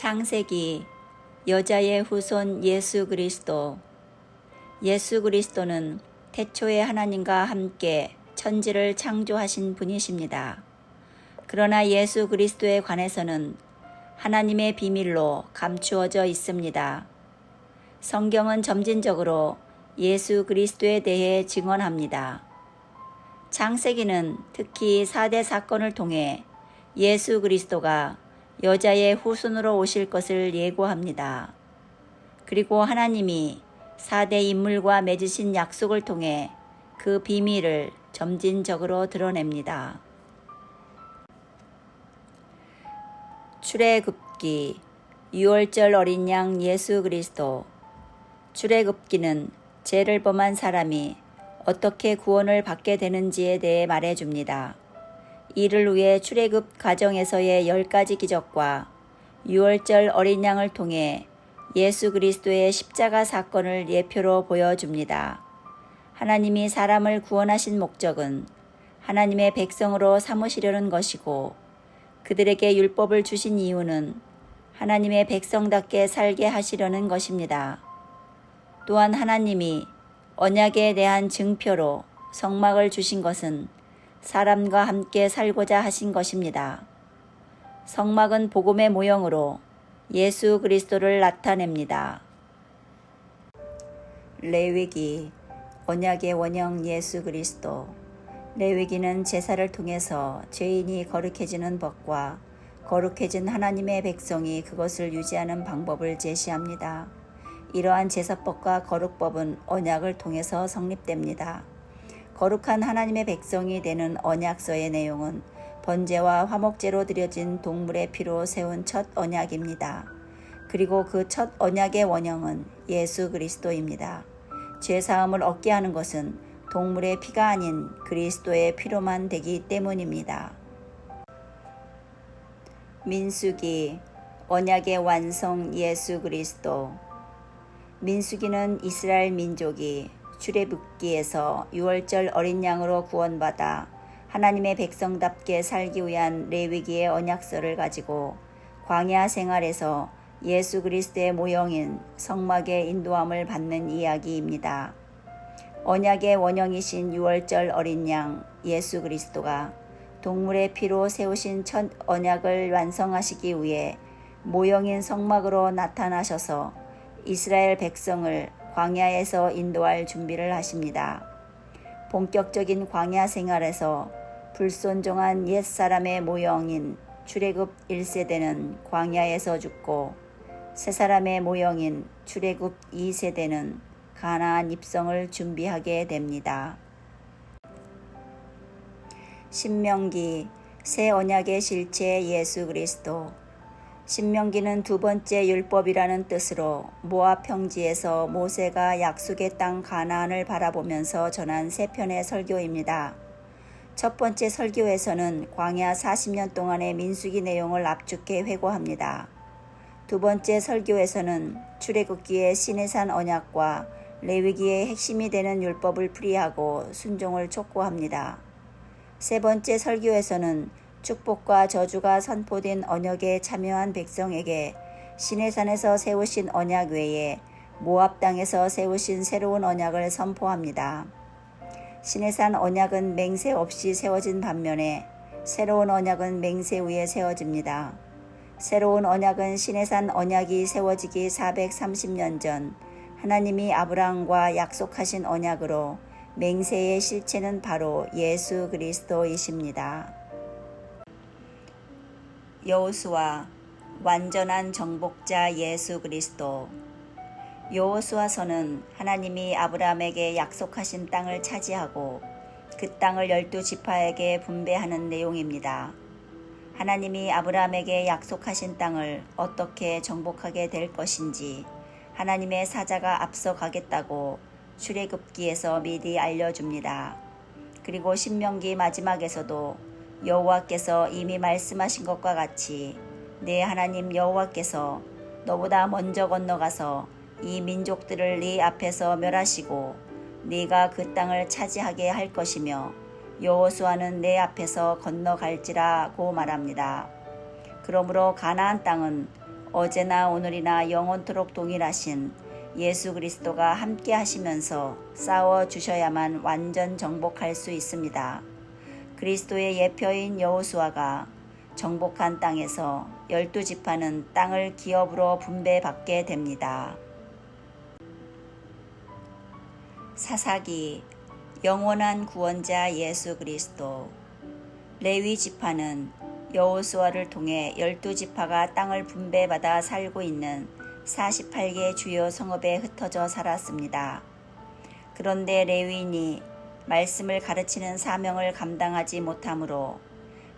창세기 여자의 후손 예수 그리스도. 예수 그리스도는 태초에 하나님과 함께 천지를 창조하신 분이십니다. 그러나 예수 그리스도에 관해서는 하나님의 비밀로 감추어져 있습니다. 성경은 점진적으로 예수 그리스도에 대해 증언합니다. 창세기는 특히 4대 사건을 통해 예수 그리스도가 여자의 후손으로 오실 것을 예고합니다. 그리고 하나님이 4대 인물과 맺으신 약속을 통해 그 비밀을 점진적으로 드러냅니다. 출애굽기 유월절 어린 양 예수 그리스도. 출애굽기는 죄를 범한 사람이 어떻게 구원을 받게 되는지에 대해 말해줍니다. 이를 위해 출애굽 과정에서의 10가지 기적과 유월절 어린 양을 통해 예수 그리스도의 십자가 사건을 예표로 보여줍니다. 하나님이 사람을 구원하신 목적은 하나님의 백성으로 삼으시려는 것이고, 그들에게 율법을 주신 이유는 하나님의 백성답게 살게 하시려는 것입니다. 또한 하나님이 언약에 대한 증표로 성막을 주신 것은 사람과 함께 살고자 하신 것입니다. 성막은 복음의 모형으로 예수 그리스도를 나타냅니다. 레위기 언약의 원형 예수 그리스도. 레위기는 제사를 통해서 죄인이 거룩해지는 법과 거룩해진 하나님의 백성이 그것을 유지하는 방법을 제시합니다. 이러한 제사법과 거룩법은 언약을 통해서 성립됩니다. 거룩한 하나님의 백성이 되는 언약서의 내용은 번제와 화목제로 드려진 동물의 피로 세운 첫 언약입니다. 그리고 그 첫 언약의 원형은 예수 그리스도입니다. 죄사함을 얻게 하는 것은 동물의 피가 아닌 그리스도의 피로만 되기 때문입니다. 민수기 언약의 완성 예수 그리스도. 민수기는 이스라엘 민족이 출애굽기에서 유월절 어린 양으로 구원받아 하나님의 백성답게 살기 위한 레위기의 언약서를 가지고 광야 생활에서 예수 그리스도의 모형인 성막의 인도함을 받는 이야기입니다. 언약의 원형이신 유월절 어린 양 예수 그리스도가 동물의 피로 세우신 첫 언약을 완성하시기 위해 모형인 성막으로 나타나셔서 이스라엘 백성을 광야에서 인도할 준비를 하십니다. 본격적인 광야 생활에서 불순종한 옛사람의 모형인 출애굽 1세대는 광야에서 죽고, 새사람의 모형인 출애굽 2세대는 가나안 입성을 준비하게 됩니다. 신명기 새 언약의 실체 예수 그리스도. 신명기는 두 번째 율법이라는 뜻으로 모압 평지에서 모세가 약속의 땅 가나안을 바라보면서 전한 세 편의 설교입니다. 첫 번째 설교에서는 광야 40년 동안의 민수기 내용을 압축해 회고합니다. 두 번째 설교에서는 출애굽기의 시내산 언약과 레위기의 핵심이 되는 율법을 풀이하고 순종을 촉구합니다. 세 번째 설교에서는 축복과 저주가 선포된 언약에 참여한 백성에게 시내산에서 세우신 언약 외에 모압 땅에서 세우신 새로운 언약을 선포합니다. 시내산 언약은 맹세 없이 세워진 반면에 새로운 언약은 맹세 위에 세워집니다. 새로운 언약은 시내산 언약이 세워지기 430년 전 하나님이 아브라함과 약속하신 언약으로, 맹세의 실체는 바로 예수 그리스도이십니다. 여호수아 완전한 정복자 예수 그리스도. 여호수아서는 하나님이 아브라함에게 약속하신 땅을 차지하고 그 땅을 12지파에게 분배하는 내용입니다. 하나님이 아브라함에게 약속하신 땅을 어떻게 정복하게 될 것인지 하나님의 사자가 앞서 가겠다고 출애굽기에서 미리 알려줍니다. 그리고 신명기 마지막에서도 여호와께서 이미 말씀하신 것과 같이 네 하나님 여호와께서 너보다 먼저 건너가서 이 민족들을 네 앞에서 멸하시고 네가 그 땅을 차지하게 할 것이며 여호수아는 내 앞에서 건너갈지라고 말합니다. 그러므로 가나안 땅은 어제나 오늘이나 영원토록 동일하신 예수 그리스도가 함께 하시면서 싸워 주셔야만 완전 정복할 수 있습니다. 그리스도의 예표인 여호수아가 정복한 땅에서 12지파는 땅을 기업으로 분배받게 됩니다. 사사기 영원한 구원자 예수 그리스도. 레위 지파는 여호수아를 통해 12지파가 땅을 분배받아 살고 있는 48개 주요 성읍에 흩어져 살았습니다. 그런데 레위인이 말씀을 가르치는 사명을 감당하지 못하므로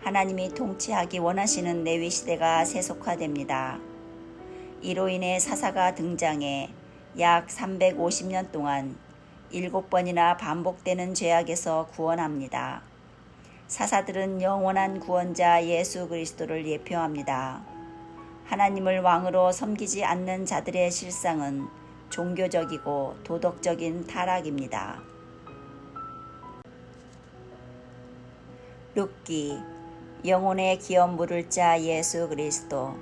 하나님이 통치하기 원하시는 레위 시대가 세속화됩니다. 이로 인해 사사가 등장해 약 350년 동안 7번이나 반복되는 죄악에서 구원합니다. 사사들은 영원한 구원자 예수 그리스도를 예표합니다. 하나님을 왕으로 섬기지 않는 자들의 실상은 종교적이고 도덕적인 타락입니다. 룻기 영혼의 기업 물을 자 예수 그리스도.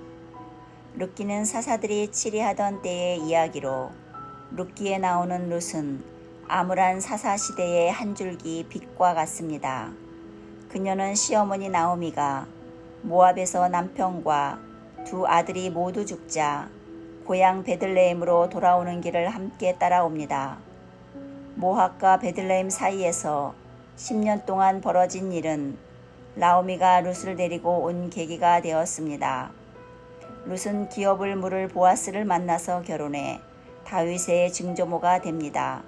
룻기는 사사들이 치리하던 때의 이야기로 룻기에 나오는 룻은 암울한 사사 시대의 한 줄기 빛과 같습니다. 그녀는 시어머니 나오미가 모압에서 남편과 두 아들이 모두 죽자 고향 베들레헴으로 돌아오는 길을 함께 따라옵니다. 모압과 베들레헴 사이에서 10년 동안 벌어진 일은 나오미가 룻을 데리고 온 계기가 되었습니다. 룻은 기업을 물을 보아스를 만나서 결혼해 다윗의 증조모가 됩니다.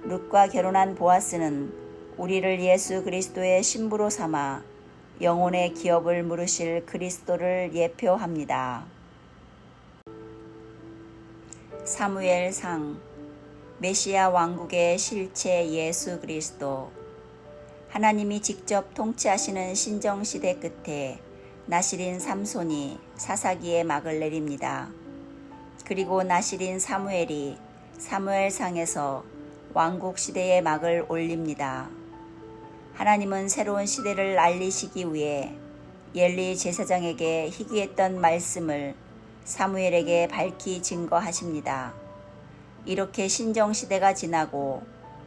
룻과 결혼한 보아스는 우리를 예수 그리스도의 신부로 삼아 영혼의 기업을 물으실 그리스도를 예표합니다. 사무엘상 메시아 왕국의 실체 예수 그리스도. 하나님이 직접 통치하시는 신정시대 끝에 나실인 삼손이 사사기의 막을 내립니다. 그리고 나실인 사무엘이 사무엘상에서 왕국 시대의 막을 올립니다. 하나님은 새로운 시대를 알리시기 위해 엘리 제사장에게 희귀했던 말씀을 사무엘에게 밝히 증거하십니다. 이렇게 신정시대가 지나고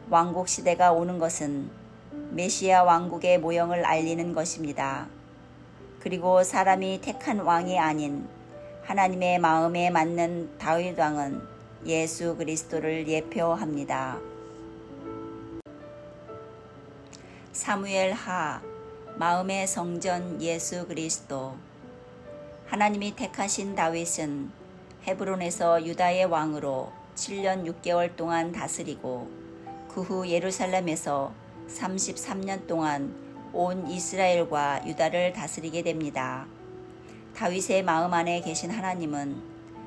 왕국 시대가 오는 것은 메시아 왕국의 모형을 알리는 것입니다. 그리고 사람이 택한 왕이 아닌 하나님의 마음에 맞는 다윗 왕은 예수 그리스도를 예표합니다. 사무엘 하 마음의 성전 예수 그리스도. 하나님이 택하신 다윗은 헤브론에서 유다의 왕으로 7년 6개월 동안 다스리고 그 후 예루살렘에서 33년 동안 온 이스라엘과 유다를 다스리게 됩니다. 다윗의 마음 안에 계신 하나님은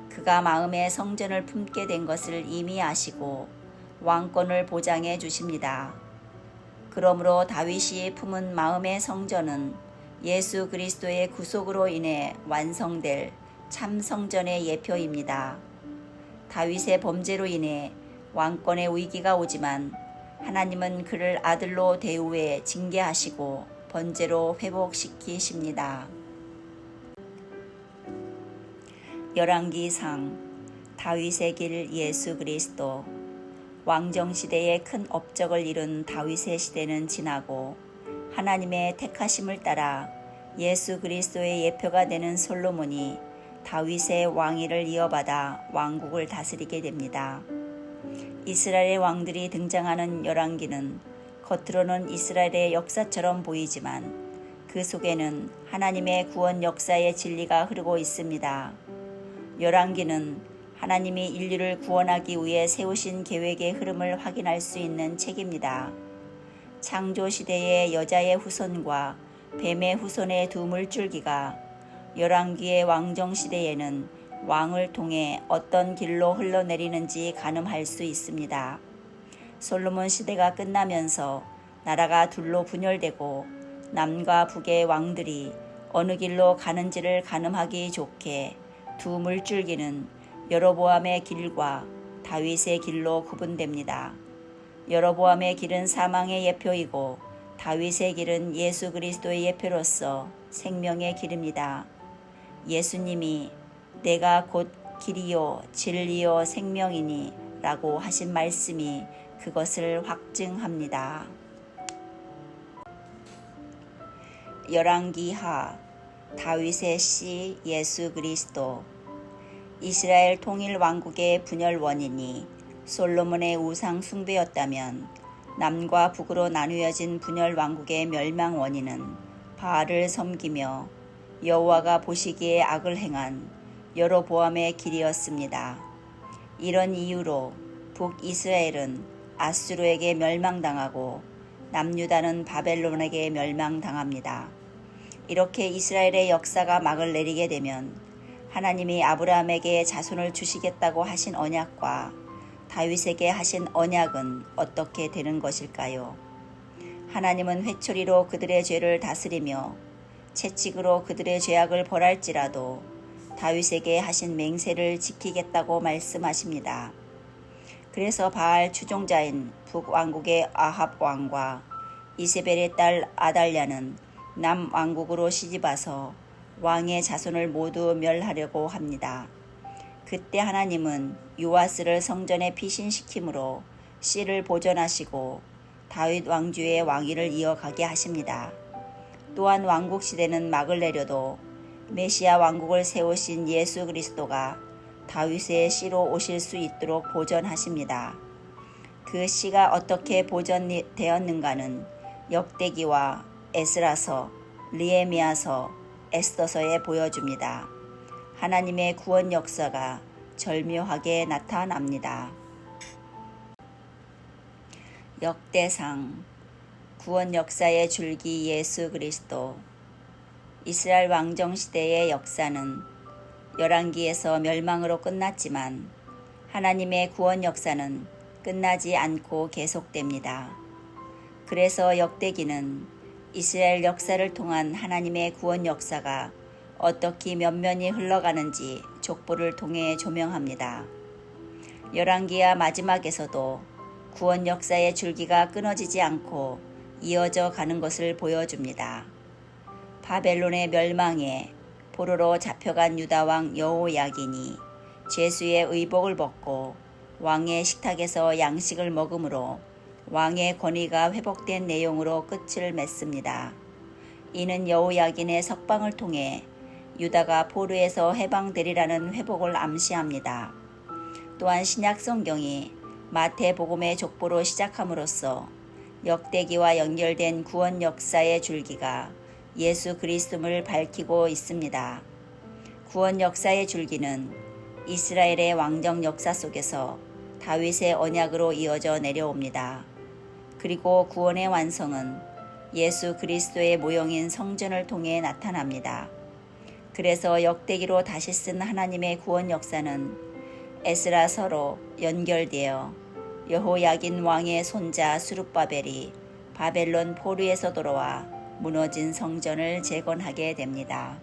그가 마음의 성전을 품게 된 것을 이미 아시고 왕권을 보장해 주십니다. 그러므로 다윗이 품은 마음의 성전은 예수 그리스도의 구속으로 인해 완성될 참 성전의 예표입니다. 다윗의 범죄로 인해 왕권의 위기가 오지만 하나님은 그를 아들로 대우해 징계하시고 번제로 회복시키십니다. 열왕기상 다윗의 길 예수 그리스도. 왕정시대에 큰 업적을 이룬 다윗의 시대는 지나고 하나님의 택하심을 따라 예수 그리스도의 예표가 되는 솔로몬이 다윗의 왕위를 이어받아 왕국을 다스리게 됩니다. 이스라엘의 왕들이 등장하는 열왕기는 겉으로는 이스라엘의 역사처럼 보이지만 그 속에는 하나님의 구원 역사의 진리가 흐르고 있습니다. 열왕기는 하나님이 인류를 구원하기 위해 세우신 계획의 흐름을 확인할 수 있는 책입니다. 창조시대의 여자의 후손과 뱀의 후손의 두 물줄기가 열왕기의 왕정시대에는 왕을 통해 어떤 길로 흘러내리는지 가늠할 수 있습니다. 솔로몬 시대가 끝나면서 나라가 둘로 분열되고 남과 북의 왕들이 어느 길로 가는지를 가늠하기 좋게 두 물줄기는 여로보암의 길과 다윗의 길로 구분됩니다. 여로보암의 길은 사망의 예표이고 다윗의 길은 예수 그리스도의 예표로서 생명의 길입니다. 예수님이 내가 곧 길이요 진리요 생명이니 라고 하신 말씀이 그것을 확증합니다. 열왕기하 다윗의 씨 예수 그리스도. 이스라엘 통일 왕국의 분열 원인이 솔로몬의 우상 숭배였다면 남과 북으로 나누어진 분열 왕국의 멸망 원인은 바알을 섬기며 여호와가 보시기에 악을 행한 여로보암의 길이었습니다. 이런 이유로 북이스라엘은 아수르에게 멸망당하고 남유다는 바벨론에게 멸망당합니다. 이렇게 이스라엘의 역사가 막을 내리게 되면 하나님이 아브라함에게 자손을 주시겠다고 하신 언약과 다윗에게 하신 언약은 어떻게 되는 것일까요? 하나님은 회초리로 그들의 죄를 다스리며 채찍으로 그들의 죄악을 벌할지라도 다윗에게 하신 맹세를 지키겠다고 말씀하십니다. 그래서 바알 추종자인 북왕국의 아합 왕과 이세벨의 딸 아달랴는 남왕국으로 시집와서 왕의 자손을 모두 멸하려고 합니다. 그때 하나님은 요아스를 성전에 피신시킴으로 씨를 보존하시고 다윗 왕주의 왕위를 이어가게 하십니다. 또한 왕국 시대는 막을 내려도 메시아 왕국을 세우신 예수 그리스도가 다윗의 씨로 오실 수 있도록 보존하십니다. 그 씨가 어떻게 보존되었는가는 역대기와 에스라서, 느헤미야서, 에스더서에 보여줍니다. 하나님의 구원 역사가 절묘하게 나타납니다. 역대상 구원 역사의 줄기 예수 그리스도. 이스라엘 왕정 시대의 역사는 열왕기에서 멸망으로 끝났지만 하나님의 구원 역사는 끝나지 않고 계속됩니다. 그래서 역대기는 이스라엘 역사를 통한 하나님의 구원 역사가 어떻게 면면이 흘러가는지 족보를 통해 조명합니다. 열왕기야 마지막에서도 구원 역사의 줄기가 끊어지지 않고 이어져 가는 것을 보여줍니다. 바벨론의 멸망에 포로로 잡혀간 유다왕 여호야긴이 죄수의 의복을 벗고 왕의 식탁에서 양식을 먹음으로 왕의 권위가 회복된 내용으로 끝을 맺습니다. 이는 여호야긴의 석방을 통해 유다가 포로에서 해방되리라는 회복을 암시합니다. 또한 신약 성경이 마태복음의 족보로 시작함으로써 역대기와 연결된 구원 역사의 줄기가 예수 그리스도를 밝히고 있습니다. 구원 역사의 줄기는 이스라엘의 왕정 역사 속에서 다윗의 언약으로 이어져 내려옵니다. 그리고 구원의 완성은 예수 그리스도의 모형인 성전을 통해 나타납니다. 그래서 역대기로 다시 쓴 하나님의 구원 역사는 에스라서로 연결되어 여호야긴 왕의 손자 스룹바벨이 바벨론 포로에서 돌아와 무너진 성전을 재건하게 됩니다.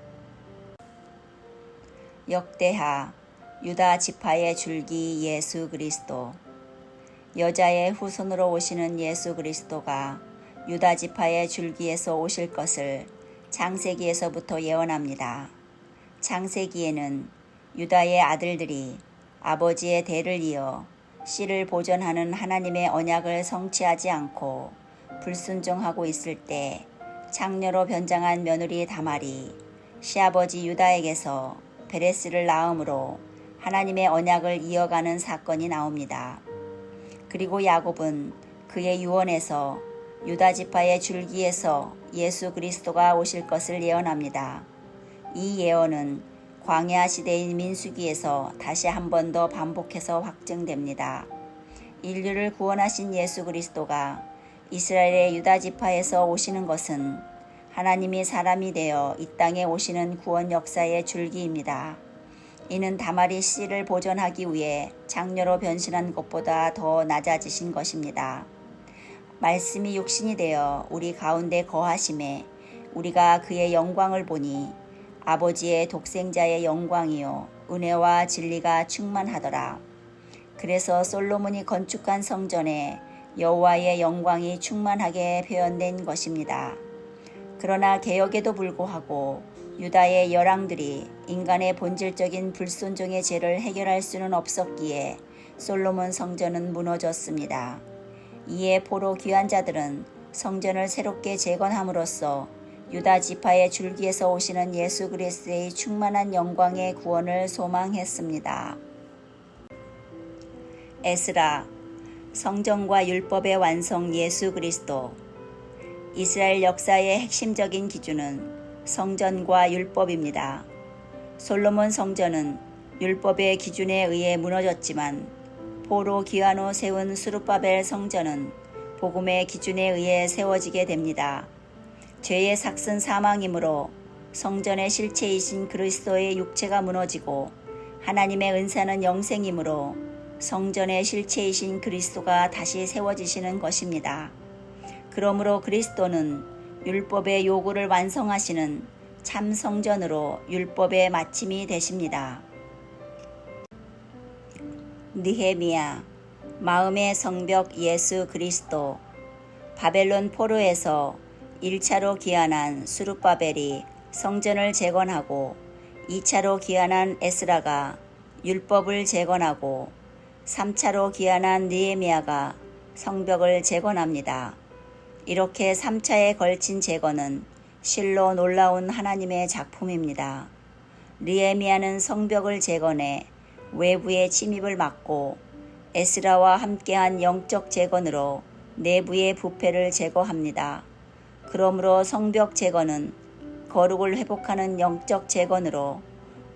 역대하 유다 지파의 줄기 예수 그리스도. 여자의 후손으로 오시는 예수 그리스도가 유다 지파의 줄기에서 오실 것을 창세기에서부터 예언합니다. 창세기에는 유다의 아들들이 아버지의 대를 이어 씨를 보존하는 하나님의 언약을 성취하지 않고 불순종하고 있을 때 창녀로 변장한 며느리 다말이 시아버지 유다에게서 베레스를 낳음으로 하나님의 언약을 이어가는 사건이 나옵니다. 그리고 야곱은 그의 유언에서 유다 지파의 줄기에서 예수 그리스도가 오실 것을 예언합니다. 이 예언은 광야 시대인 민수기에서 다시 한 번 더 반복해서 확증됩니다. 인류를 구원하신 예수 그리스도가 이스라엘의 유다 지파에서 오시는 것은 하나님이 사람이 되어 이 땅에 오시는 구원 역사의 줄기입니다. 이는 다말이 씨를 보존하기 위해 장녀로 변신한 것보다 더 낮아지신 것입니다. 말씀이 육신이 되어 우리 가운데 거하심에 우리가 그의 영광을 보니 아버지의 독생자의 영광이요 은혜와 진리가 충만하더라. 그래서 솔로몬이 건축한 성전에 여호와의 영광이 충만하게 표현된 것입니다. 그러나 개혁에도 불구하고 유다의 열왕들이 인간의 본질적인 불순종의 죄를 해결할 수는 없었기에 솔로몬 성전은 무너졌습니다. 이에 포로 귀환 자들은 성전을 새롭게 재건함으로써 유다 지파의 줄기에서 오시는 예수 그리스도의 충만한 영광의 구원을 소망했습니다. 에스라, 성전과 율법의 완성 예수 그리스도. 이스라엘 역사의 핵심적인 기준은 성전과 율법입니다. 솔로몬 성전은 율법의 기준에 의해 무너졌지만 포로 귀환 후 세운 스룹바벨 성전은 복음의 기준에 의해 세워지게 됩니다. 죄의 삭은 사망이므로 성전의 실체이신 그리스도의 육체가 무너지고 하나님의 은사는 영생이므로 성전의 실체이신 그리스도가 다시 세워지시는 것입니다. 그러므로 그리스도는 율법의 요구를 완성하시는 참 성전으로 율법의 마침이 되십니다. 느헤미야, 마음의 성벽 예수 그리스도. 바벨론 포로에서 1차로 귀환한 스룹바벨이 성전을 재건하고 2차로 귀환한 에스라가 율법을 재건하고 3차로 귀환한 느헤미야가 성벽을 재건합니다. 이렇게 3차에 걸친 재건은 실로 놀라운 하나님의 작품입니다. 느헤미야는 성벽을 재건해 외부의 침입을 막고 에스라와 함께한 영적 재건으로 내부의 부패를 제거합니다. 그러므로 성벽 재건은 거룩을 회복하는 영적 재건으로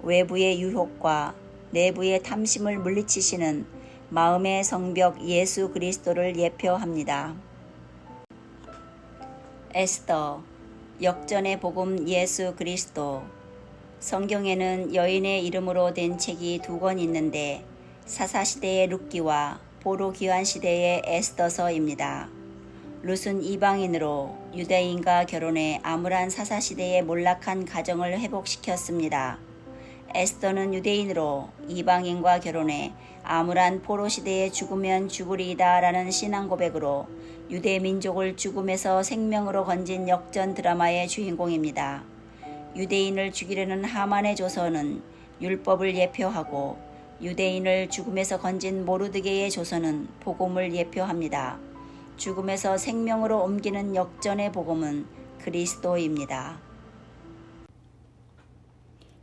외부의 유혹과 내부의 탐심을 물리치시는 마음의 성벽 예수 그리스도를 예표합니다. 에스더, 역전의 복음 예수 그리스도. 성경에는 여인의 이름으로 된 책이 2권 있는데 사사시대의 룻기와 포로 귀환 시대의 에스더서입니다. 룻은 이방인으로 유대인과 결혼해 암울한 사사시대의 몰락한 가정을 회복시켰습니다. 에스더는 유대인으로 이방인과 결혼해 암울한 포로 시대에 죽으면 죽으리이다 라는 신앙 고백으로 유대 민족을 죽음에서 생명으로 건진 역전 드라마의 주인공입니다. 유대인을 죽이려는 하만의 조서는 율법을 예표하고 유대인을 죽음에서 건진 모르드게의 조서는 복음을 예표합니다. 죽음에서 생명으로 옮기는 역전의 복음은 그리스도입니다.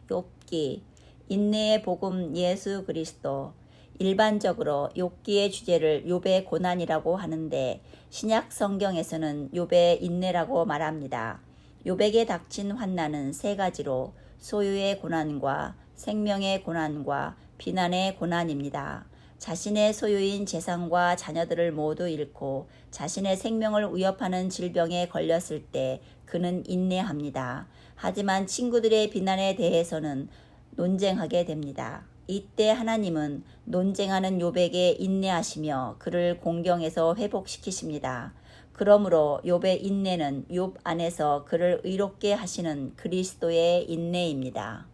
욥기, 인내의 복음 예수 그리스도. 일반적으로 욥기의 주제를 욥의 고난이라고 하는데 신약 성경에서는 욥의 인내라고 말합니다. 욥에게 닥친 환난은 3가지로 소유의 고난과 생명의 고난과 비난의 고난입니다. 자신의 소유인 재산과 자녀들을 모두 잃고 자신의 생명을 위협하는 질병에 걸렸을 때 그는 인내합니다. 하지만 친구들의 비난에 대해서는 논쟁하게 됩니다. 이때 하나님은 논쟁하는 욥에게 인내하시며 그를 공경에서 회복시키십니다. 그러므로 욥의 인내는 욥 안에서 그를 의롭게 하시는 그리스도의 인내입니다.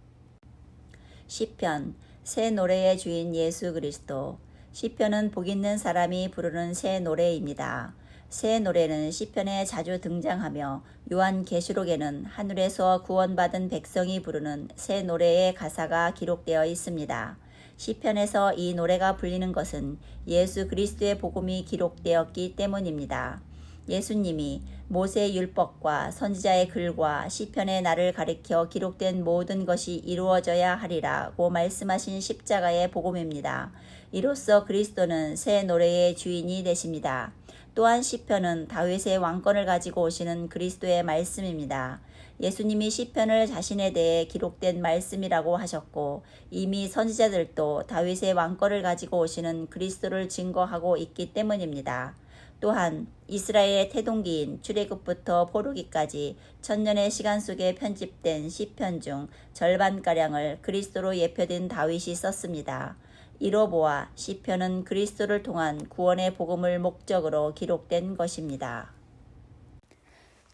시편, 새 노래의 주인 예수 그리스도. 시편은 복 있는 사람이 부르는 새 노래입니다. 새 노래는 시편에 자주 등장하며 요한계시록에는 하늘에서 구원받은 백성이 부르는 새 노래의 가사가 기록되어 있습니다. 시편에서 이 노래가 불리는 것은 예수 그리스도의 복음이 기록되었기 때문입니다. 예수님이 모세의 율법과 선지자의 글과 시편의 날을 가리켜 기록된 모든 것이 이루어져야 하리라고 말씀하신 십자가의 복음입니다. 이로써 그리스도는 새 노래의 주인이 되십니다. 또한 시편은 다윗의 왕권을 가지고 오시는 그리스도의 말씀입니다. 예수님이 시편을 자신에 대해 기록된 말씀이라고 하셨고 이미 선지자들도 다윗의 왕권을 가지고 오시는 그리스도를 증거하고 있기 때문입니다. 또한 이스라엘의 태동기인 출애굽부터 포로기까지 1000년의 시간 속에 편집된 시편 중 절반가량을 그리스도로 예표된 다윗이 썼습니다. 이로 보아 시편은 그리스도를 통한 구원의 복음을 목적으로 기록된 것입니다.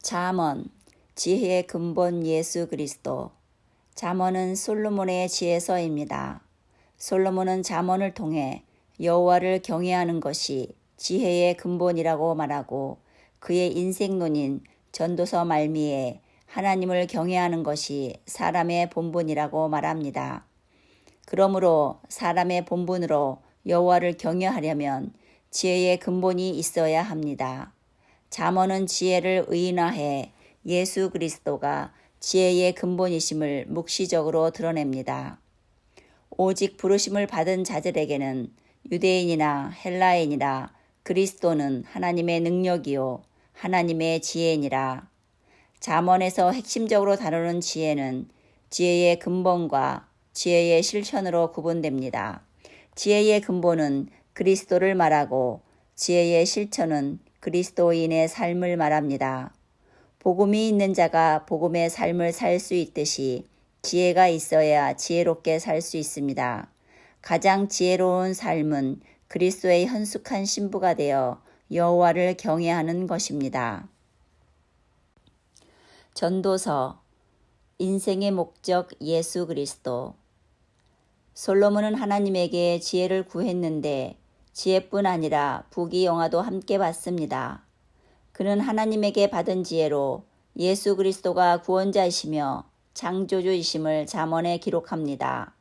잠언, 지혜의 근본 예수 그리스도. 잠언은 솔로몬의 지혜서입니다. 솔로몬은 잠언을 통해 여호와를 경외하는 것이 지혜의 근본이라고 말하고 그의 인생론인 전도서 말미에 하나님을 경외하는 것이 사람의 본분이라고 말합니다. 그러므로 사람의 본분으로 여호와를 경외하려면 지혜의 근본이 있어야 합니다. 잠언은 지혜를 의인화해 예수 그리스도가 지혜의 근본이심을 묵시적으로 드러냅니다. 오직 부르심을 받은 자들에게는 유대인이나 헬라인이나 그리스도는 하나님의 능력이요 하나님의 지혜니라. 잠언에서 핵심적으로 다루는 지혜는 지혜의 근본과 지혜의 실천으로 구분됩니다. 지혜의 근본은 그리스도를 말하고 지혜의 실천은 그리스도인의 삶을 말합니다. 복음이 있는 자가 복음의 삶을 살 수 있듯이 지혜가 있어야 지혜롭게 살 수 있습니다. 가장 지혜로운 삶은 그리스도의 현숙한 신부가 되어 여호와를 경외하는 것입니다. 전도서 인생의 목적 예수 그리스도. 솔로몬은 하나님에게 지혜를 구했는데 지혜뿐 아니라 부귀영화도 함께 받습니다. 그는 하나님에게 받은 지혜로 예수 그리스도가 구원자이시며 창조주이심을 잠언에 기록합니다.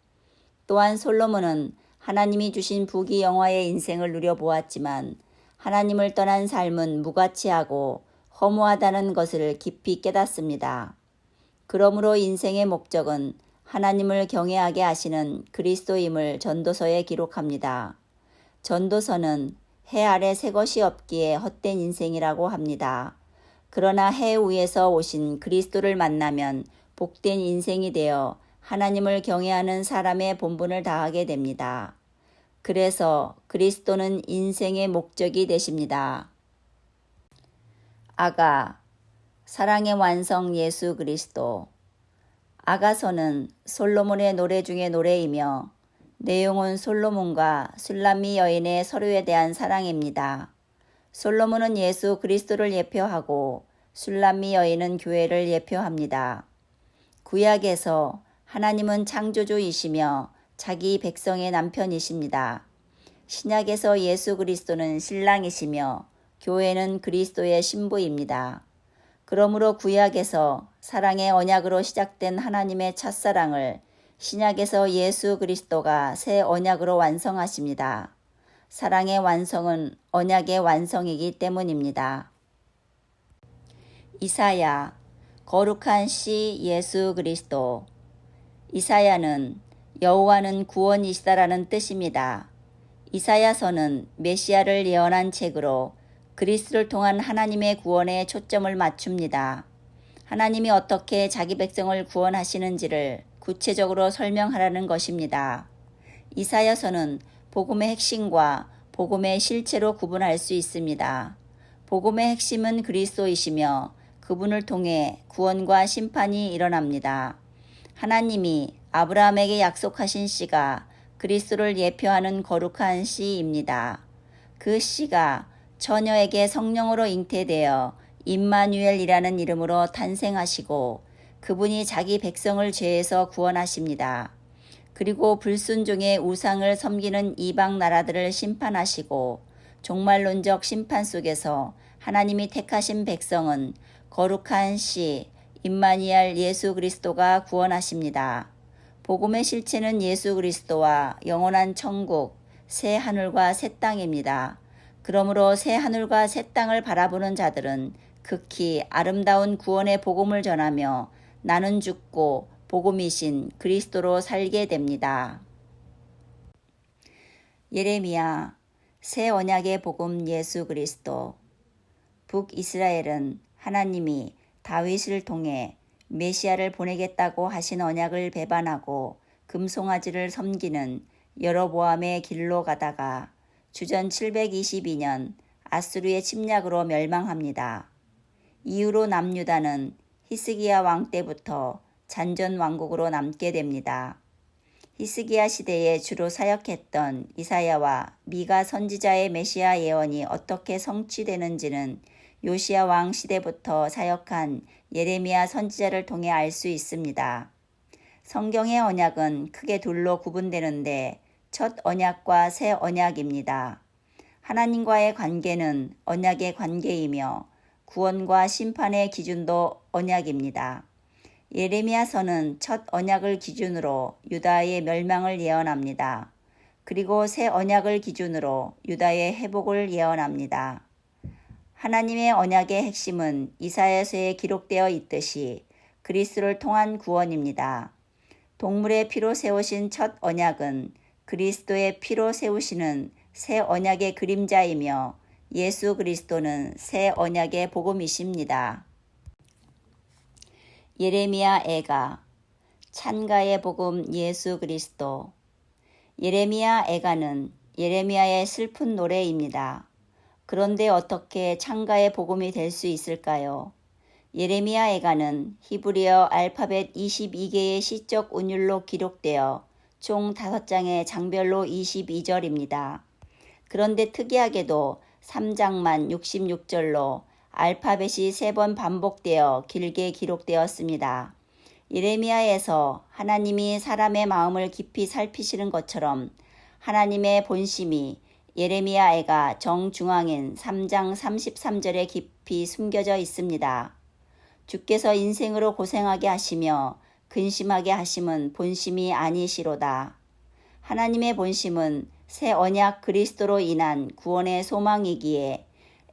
또한 솔로몬은 하나님이 주신 부귀영화의 인생을 누려보았지만 하나님을 떠난 삶은 무가치하고 허무하다는 것을 깊이 깨닫습니다. 그러므로 인생의 목적은 하나님을 경외하게 하시는 그리스도임을 전도서에 기록합니다. 전도서는 해 아래 새 것이 없기에 헛된 인생이라고 합니다. 그러나 해 위에서 오신 그리스도를 만나면 복된 인생이 되어 하나님을 경외하는 사람의 본분을 다하게 됩니다. 그래서 그리스도는 인생의 목적이 되십니다. 아가, 사랑의 완성 예수 그리스도. 아가서는 솔로몬의 노래 중의 노래이며 내용은 솔로몬과 술람미 여인의 서로에 대한 사랑입니다. 솔로몬은 예수 그리스도를 예표하고 술람미 여인은 교회를 예표합니다. 구약에서 하나님은 창조주이시며 자기 백성의 남편이십니다. 신약에서 예수 그리스도는 신랑이시며 교회는 그리스도의 신부입니다. 그러므로 구약에서 사랑의 언약으로 시작된 하나님의 첫사랑을 신약에서 예수 그리스도가 새 언약으로 완성하십니다. 사랑의 완성은 언약의 완성이기 때문입니다. 이사야, 거룩한 씨 예수 그리스도. 이사야는 여호와는 구원이시다라는 뜻입니다. 이사야서는 메시아를 예언한 책으로 그리스도를 통한 하나님의 구원에 초점을 맞춥니다. 하나님이 어떻게 자기 백성을 구원하시는지를 구체적으로 설명하라는 것입니다. 이사야서는 복음의 핵심과 복음의 실체로 구분할 수 있습니다. 복음의 핵심은 그리스도이시며 그분을 통해 구원과 심판이 일어납니다. 하나님이 아브라함에게 약속하신 씨가 그리스도를 예표하는 거룩한 씨입니다. 그 씨가 처녀에게 성령으로 잉태되어 임마누엘이라는 이름으로 탄생하시고 그분이 자기 백성을 죄에서 구원하십니다. 그리고 불순종의 우상을 섬기는 이방 나라들을 심판하시고 종말론적 심판 속에서 하나님이 택하신 백성은 거룩한 씨 임마누엘 예수 그리스도가 구원하십니다. 복음의 실체는 예수 그리스도와 영원한 천국, 새 하늘과 새 땅입니다. 그러므로 새 하늘과 새 땅을 바라보는 자들은 극히 아름다운 구원의 복음을 전하며 나는 죽고 복음이신 그리스도로 살게 됩니다. 예레미야, 새 언약의 복음 예수 그리스도. 북이스라엘은 하나님이 다윗을 통해 메시아를 보내겠다고 하신 언약을 배반하고 금송아지를 섬기는 여로보암의 길로 가다가 주전 722년 아수르의 침략으로 멸망합니다. 이후로 남유다는 히스기야 왕 때부터 잔전 왕국으로 남게 됩니다. 히스기야 시대에 주로 사역했던 이사야와 미가 선지자의 메시아 예언이 어떻게 성취되는지는 요시야 왕 시대부터 사역한 예레미야 선지자를 통해 알 수 있습니다. 성경의 언약은 크게 둘로 구분되는데 첫 언약과 새 언약입니다. 하나님과의 관계는 언약의 관계이며 구원과 심판의 기준도 언약입니다. 예레미야서는 첫 언약을 기준으로 유다의 멸망을 예언합니다. 그리고 새 언약을 기준으로 유다의 회복을 예언합니다. 하나님의 언약의 핵심은 이사야서에 기록되어 있듯이 그리스도를 통한 구원입니다. 동물의 피로 세우신 첫 언약은 그리스도의 피로 세우시는 새 언약의 그림자이며 예수 그리스도는 새 언약의 복음이십니다. 예레미야 애가 찬가의 복음 예수 그리스도. 예레미야 애가는 예레미야의 슬픈 노래입니다. 그런데 어떻게 찬가의 복음이 될 수 있을까요? 예레미야 애가는 히브리어 알파벳 22개의 시적 운율로 기록되어 총 5장의 장별로 22절입니다. 그런데 특이하게도 3장만 66절로 알파벳이 3번 반복되어 길게 기록되었습니다. 예레미야에서 하나님이 사람의 마음을 깊이 살피시는 것처럼 하나님의 본심이 예레미야 애가 정중앙인 3장 33절에 깊이 숨겨져 있습니다. 주께서 인생으로 고생하게 하시며 근심하게 하심은 본심이 아니시로다. 하나님의 본심은 새 언약 그리스도로 인한 구원의 소망이기에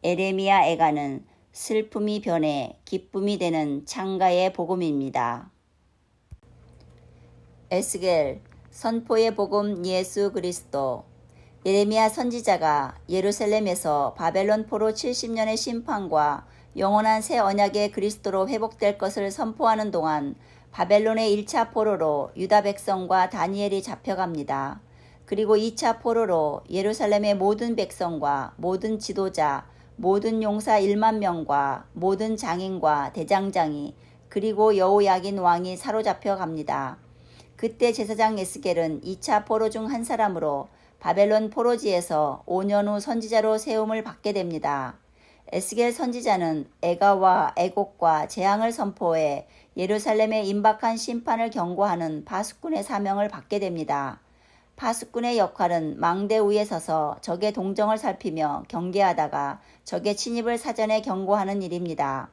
예레미야 애가는 슬픔이 변해 기쁨이 되는 찬가의 복음입니다. 에스겔 선포의 복음 예수 그리스도. 예레미야 선지자가 예루살렘에서 바벨론 포로 70년의 심판과 영원한 새 언약의 그리스도로 회복될 것을 선포하는 동안 바벨론의 1차 포로로 유다 백성과 다니엘이 잡혀갑니다. 그리고 2차 포로로 예루살렘의 모든 백성과 모든 지도자, 모든 용사 1만 명과 모든 장인과 대장장이 그리고 여호야긴 왕이 사로잡혀 갑니다. 그때 제사장 에스겔은 2차 포로 중 한 사람으로 바벨론 포로지에서 5년 후 선지자로 세움을 받게 됩니다. 에스겔 선지자는 애가와 애곡과 재앙을 선포해 예루살렘에 임박한 심판을 경고하는 파수꾼의 사명을 받게 됩니다. 파수꾼의 역할은 망대 위에 서서 적의 동정을 살피며 경계하다가 적의 침입을 사전에 경고하는 일입니다.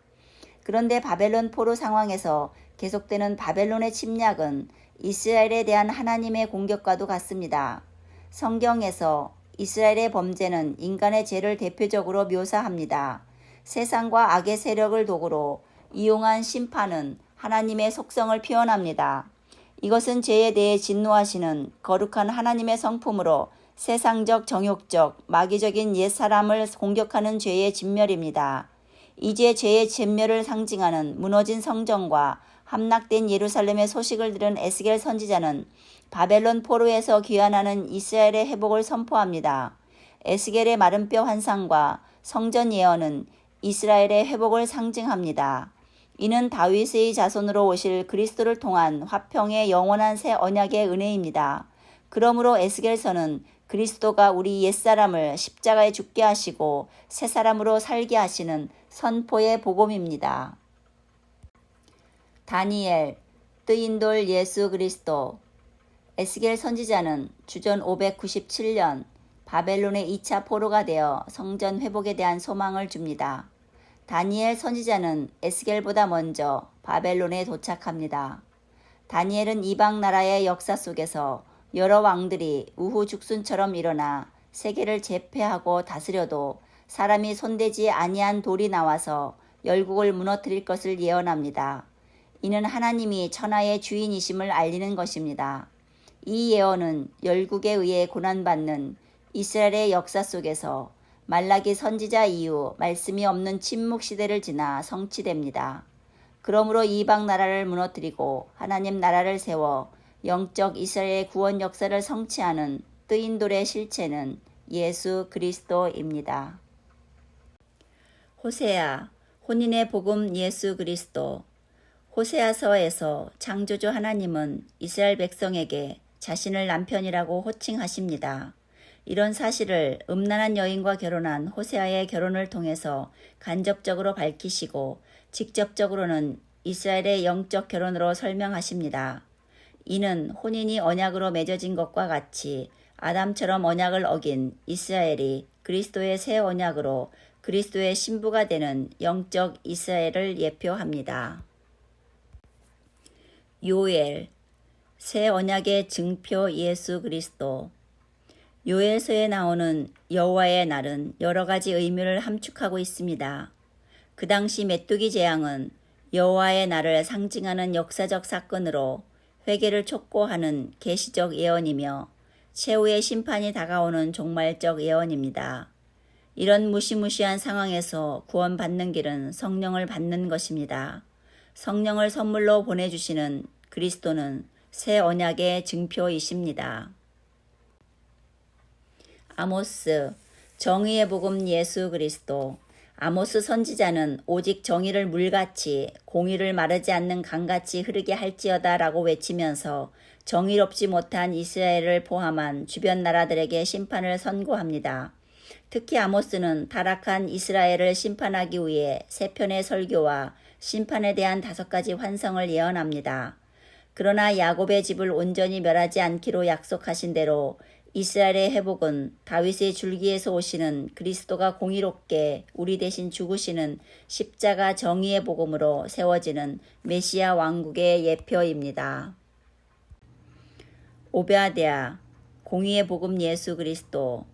그런데 바벨론 포로 상황에서 계속되는 바벨론의 침략은 이스라엘에 대한 하나님의 공격과도 같습니다. 성경에서 이스라엘의 범죄는 인간의 죄를 대표적으로 묘사합니다. 세상과 악의 세력을 도구로 이용한 심판은 하나님의 속성을 표현합니다. 이것은 죄에 대해 진노하시는 거룩한 하나님의 성품으로 세상적, 정욕적, 마귀적인 옛사람을 공격하는 죄의 진멸입니다. 이제 죄의 진멸을 상징하는 무너진 성전과 함락된 예루살렘의 소식을 들은 에스겔 선지자는 바벨론 포로에서 귀환하는 이스라엘의 회복을 선포합니다. 에스겔의 마른 뼈 환상과 성전 예언은 이스라엘의 회복을 상징합니다. 이는 다윗의 자손으로 오실 그리스도를 통한 화평의 영원한 새 언약의 은혜입니다. 그러므로 에스겔서는 그리스도가 우리 옛사람을 십자가에 죽게 하시고 새 사람으로 살게 하시는 선포의 복음입니다. 다니엘, 뜨인 돌 예수 그리스도. 에스겔 선지자는 주전 597년 바벨론의 2차 포로가 되어 성전 회복에 대한 소망을 줍니다. 다니엘 선지자는 에스겔보다 먼저 바벨론에 도착합니다. 다니엘은 이방 나라의 역사 속에서 여러 왕들이 우후죽순처럼 일어나 세계를 제패하고 다스려도 사람이 손대지 아니한 돌이 나와서 열국을 무너뜨릴 것을 예언합니다. 이는 하나님이 천하의 주인이심을 알리는 것입니다. 이 예언은 열국에 의해 고난받는 이스라엘의 역사 속에서 말라기 선지자 이후 말씀이 없는 침묵 시대를 지나 성취됩니다. 그러므로 이방 나라를 무너뜨리고 하나님 나라를 세워 영적 이스라엘의 구원 역사를 성취하는 뜨인 돌의 실체는 예수 그리스도입니다. 호세아, 혼인의 복음 예수 그리스도. 호세아서에서 창조주 하나님은 이스라엘 백성에게 자신을 남편이라고 호칭하십니다. 이런 사실을 음란한 여인과 결혼한 호세아의 결혼을 통해서 간접적으로 밝히시고 직접적으로는 이스라엘의 영적 결혼으로 설명하십니다. 이는 혼인이 언약으로 맺어진 것과 같이 아담처럼 언약을 어긴 이스라엘이 그리스도의 새 언약으로 그리스도의 신부가 되는 영적 이스라엘을 예표합니다. 요엘, 새 언약의 증표 예수 그리스도. 요엘서에 나오는 여호와의 날은 여러 가지 의미를 함축하고 있습니다. 그 당시 메뚜기 재앙은 여호와의 날을 상징하는 역사적 사건으로 회개를 촉구하는 계시적 예언이며 최후의 심판이 다가오는 종말적 예언입니다. 이런 무시무시한 상황에서 구원받는 길은 성령을 받는 것입니다. 성령을 선물로 보내주시는 그리스도는 새 언약의 증표이십니다. 아모스, 정의의 복음 예수 그리스도. 아모스 선지자는 오직 정의를 물같이 공의를 마르지 않는 강같이 흐르게 할지어다 라고 외치면서 정의롭지 못한 이스라엘을 포함한 주변 나라들에게 심판을 선고합니다. 특히 아모스는 타락한 이스라엘을 심판하기 위해 세 편의 설교와 심판에 대한 5가지 환상을 예언합니다. 그러나 야곱의 집을 온전히 멸하지 않기로 약속하신 대로 이스라엘의 회복은 다윗의 줄기에서 오시는 그리스도가 공의롭게 우리 대신 죽으시는 십자가 정의의 복음으로 세워지는 메시아 왕국의 예표입니다. 오베아드야, 공의의 복음 예수 그리스도.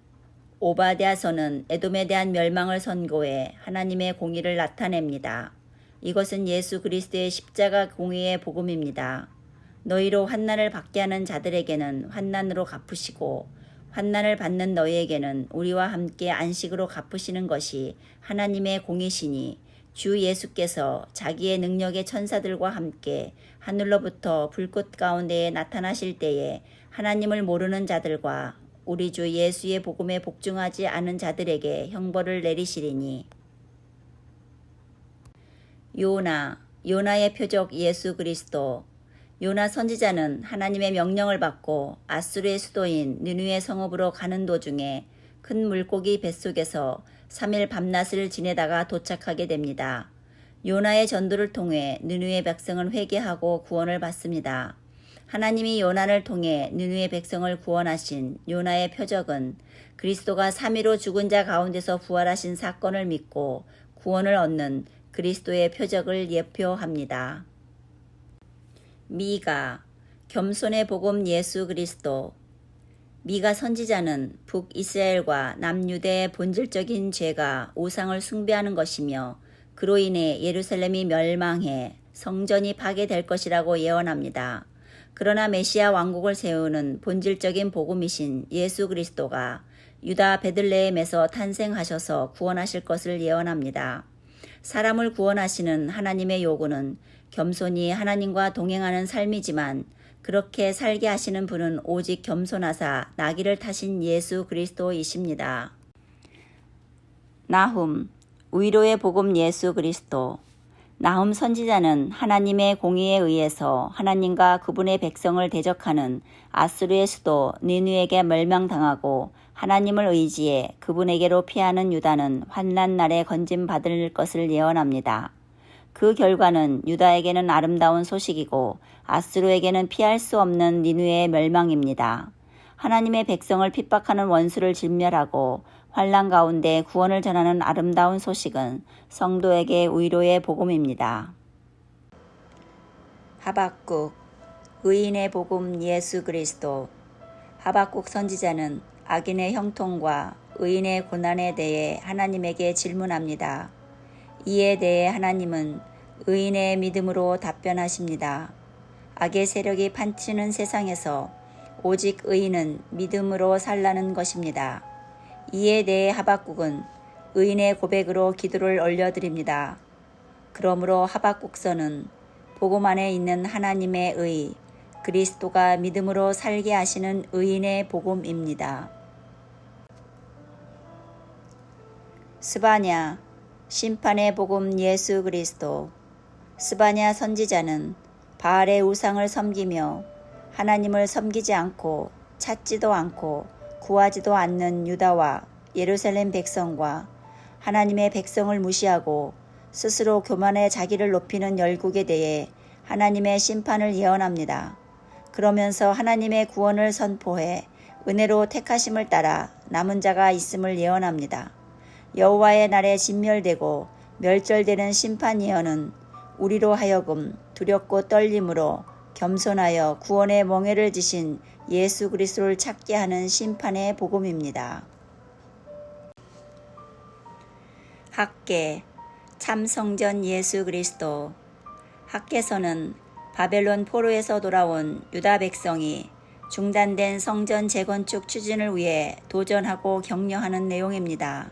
오바댜서는 에돔에 대한 멸망을 선고해 하나님의 공의를 나타냅니다. 이것은 예수 그리스도의 십자가 공의의 복음입니다. 너희로 환난을 받게 하는 자들에게는 환난으로 갚으시고 환난을 받는 너희에게는 우리와 함께 안식으로 갚으시는 것이 하나님의 공의시니 주 예수께서 자기의 능력의 천사들과 함께 하늘로부터 불꽃 가운데에 나타나실 때에 하나님을 모르는 자들과 우리 주 예수의 복음에 복종하지 않은 자들에게 형벌을 내리시리니. 요나, 요나의 표적 예수 그리스도. 요나 선지자는 하나님의 명령을 받고 아수르의 수도인 느느웨 성읍으로 가는 도중에 큰 물고기 뱃속에서 3일 밤낮을 지내다가 도착하게 됩니다. 요나의 전도를 통해 느느웨 백성은 회개하고 구원을 받습니다. 하나님이 요나를 통해 느느웨 백성을 구원하신 요나의 표적은 그리스도가 3위로 죽은 자 가운데서 부활하신 사건을 믿고 구원을 얻는 그리스도의 표적을 예표합니다. 미가, 겸손의 복음 예수 그리스도. 미가 선지자는 북이스라엘과 남유대의 본질적인 죄가 우상을 숭배하는 것이며 그로 인해 예루살렘이 멸망해 성전이 파괴될 것이라고 예언합니다. 그러나 메시아 왕국을 세우는 본질적인 복음이신 예수 그리스도가 유다 베들레헴에서 탄생하셔서 구원하실 것을 예언합니다. 사람을 구원하시는 하나님의 요구는 겸손히 하나님과 동행하는 삶이지만 그렇게 살게 하시는 분은 오직 겸손하사 나귀를 타신 예수 그리스도이십니다. 나훔, 위로의 복음 예수 그리스도. 나훔 선지자는 하나님의 공의에 의해서 하나님과 그분의 백성을 대적하는 아수르의 수도 니느웨에게 멸망당하고 하나님을 의지해 그분에게로 피하는 유다는 환난 날에 건짐받을 것을 예언합니다. 그 결과는 유다에게는 아름다운 소식이고 아수르에게는 피할 수 없는 니느웨의 멸망입니다. 하나님의 백성을 핍박하는 원수를 진멸하고 환난 가운데 구원을 전하는 아름다운 소식은 성도에게 위로의 복음입니다. 하박국, 의인의 복음 예수 그리스도. 하박국 선지자는 악인의 형통과 의인의 고난에 대해 하나님에게 질문합니다. 이에 대해 하나님은 의인의 믿음으로 답변하십니다. 악의 세력이 판치는 세상에서 오직 의인은 믿음으로 살라는 것입니다. 이에 대해 하박국은 의인의 고백으로 기도를 올려드립니다. 그러므로 하박국서는 복음 안에 있는 하나님의 의, 그리스도가 믿음으로 살게 하시는 의인의 복음입니다. 스바냐, 심판의 복음 예수 그리스도. 스바냐 선지자는 바알의 우상을 섬기며 하나님을 섬기지 않고 찾지도 않고 구하지도 않는 유다와 예루살렘 백성과 하나님의 백성을 무시하고 스스로 교만해 자기를 높이는 열국에 대해 하나님의 심판을 예언합니다. 그러면서 하나님의 구원을 선포해 은혜로 택하심을 따라 남은 자가 있음을 예언합니다. 여호와의 날에 진멸되고 멸절되는 심판 예언은 우리로 하여금 두렵고 떨림으로 겸손하여 구원의 멍에를 지신 예수 그리스도를 찾게 하는 심판의 복음입니다. 학계 참성전 예수 그리스도. 학계서는 바벨론 포로에서 돌아온 유다 백성이 중단된 성전 재건축 추진을 위해 도전하고 격려하는 내용입니다.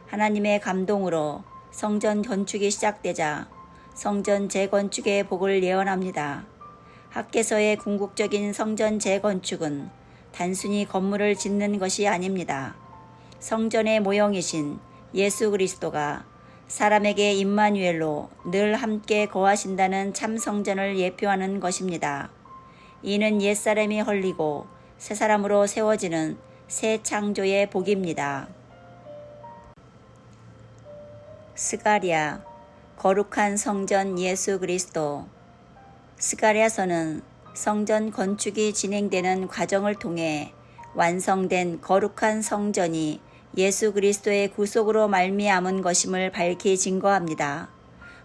하나님의 감동으로 성전 건축이 시작되자 성전 재건축의 복을 예언합니다. 학계서의 궁극적인 성전 재건축은 단순히 건물을 짓는 것이 아닙니다. 성전의 모형이신 예수 그리스도가 사람에게 임마누엘로 늘 함께 거하신다는 참 성전을 예표하는 것입니다. 이는 옛사람이 헐리고 새 사람으로 세워지는 새 창조의 복입니다. 스가랴 거룩한 성전 예수 그리스도. 스가랴서는 성전 건축이 진행되는 과정을 통해 완성된 거룩한 성전이 예수 그리스도의 구속으로 말미암은 것임을 밝히 증거합니다.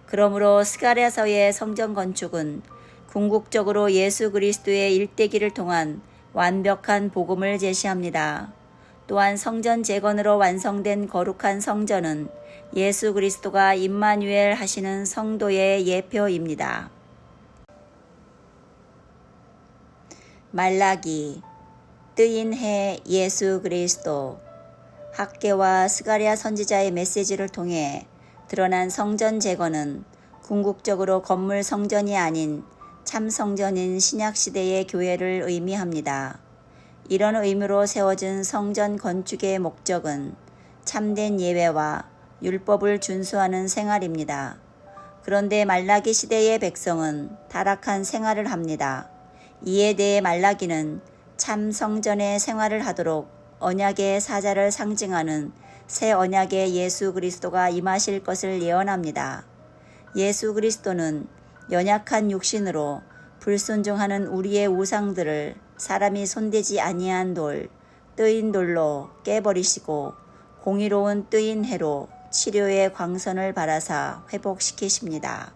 그러므로 스가랴서의 성전 건축은 궁극적으로 예수 그리스도의 일대기를 통한 완벽한 복음을 제시합니다. 또한 성전 재건으로 완성된 거룩한 성전은 예수 그리스도가 임마누엘 하시는 성도의 예표입니다. 말라기 뜨인 해 예수 그리스도. 학계와 스가랴 선지자의 메시지를 통해 드러난 성전 재건은 궁극적으로 건물 성전이 아닌 참 성전인 신약시대의 교회를 의미합니다. 이런 의미로 세워진 성전 건축의 목적은 참된 예배와 율법을 준수하는 생활입니다. 그런데 말라기 시대의 백성은 타락한 생활을 합니다. 이에 대해 말라기는 참 성전의 생활을 하도록 언약의 사자를 상징하는 새 언약의 예수 그리스도가 임하실 것을 예언합니다. 예수 그리스도는 연약한 육신으로 불순종하는 우리의 우상들을 사람이 손대지 아니한 돌, 뜨인 돌로 깨버리시고 공의로운 뜨인 해로 치료의 광선을 발하사 회복시키십니다.